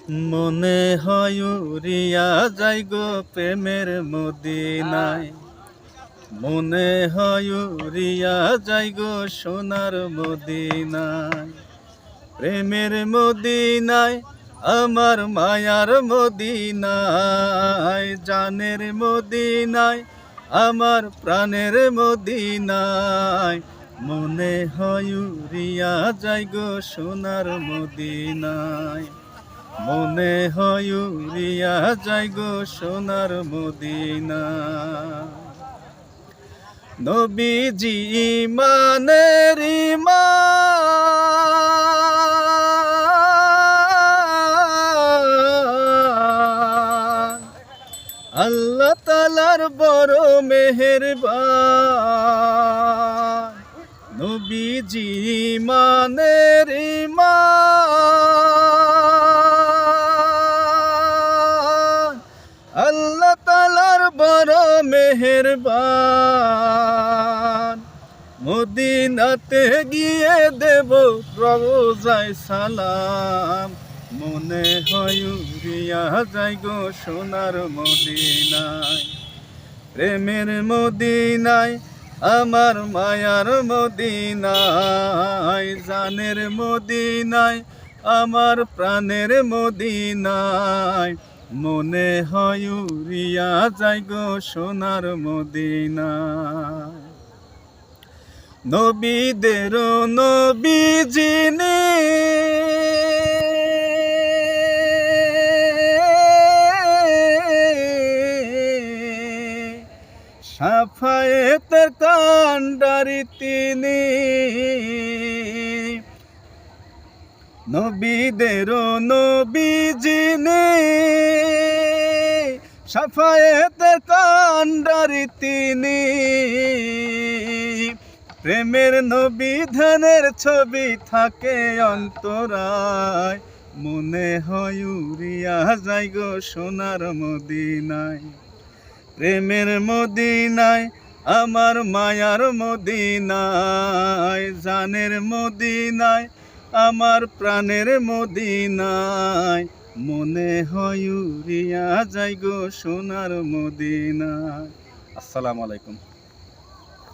মনে হয় উড়িয়া যাই গো প্রেমের মদিনায়, মনে হয় উড়িয়া যাই গো সোনার মদিনায়। প্রেমের মদিনায় আমার মায়ার মদিনায়, জানের মদিনায় আমার প্রাণের মদিনায়। মনে হয় উড়িয়া যাই গো সোনার মদিনায়, মনে হয় উড়িয়া যাই গো সোনার মদিনা। নবীজি ইমানের ঈমান, আল্লাহ তাআলার বড় মেহেরবান। নবীজি ইমানের ঈমান, আল্লাহ তাআলার বড় মেহেরবান। মদিনাতে গিয়ে দেব রওজায় সালাম, মনে হয় উড়িয়া যাই গো সোনার মদিনায়। প্রেমের মদিনায় আমার মায়ার মদিনায়, জানের মদিনায় আমার প্রাণের মদিনায়। মনে হয় উড়িয়া যাই গো সোনার মদিনায়। নবীদের নবী যিনি, শাফায়েতের কান্ডারি তিনি। নবীদের নবী যিনি, শাফায়েতের কান্ডারি তিনি। প্রেমের নবী ধ্যানের ছবি থাকে অন্তরায়, মনে হয় উড়িয়া যাই গো সোনার মদিনায়। প্রেমের মদিনায় আমার মায়ার মদিনায়, জানের মদিনায় আমার প্রাণের মদিনায়। মনে হয় উড়িয়া যাই গো সোনার মদিনায়। আসসালামু আলাইকুম।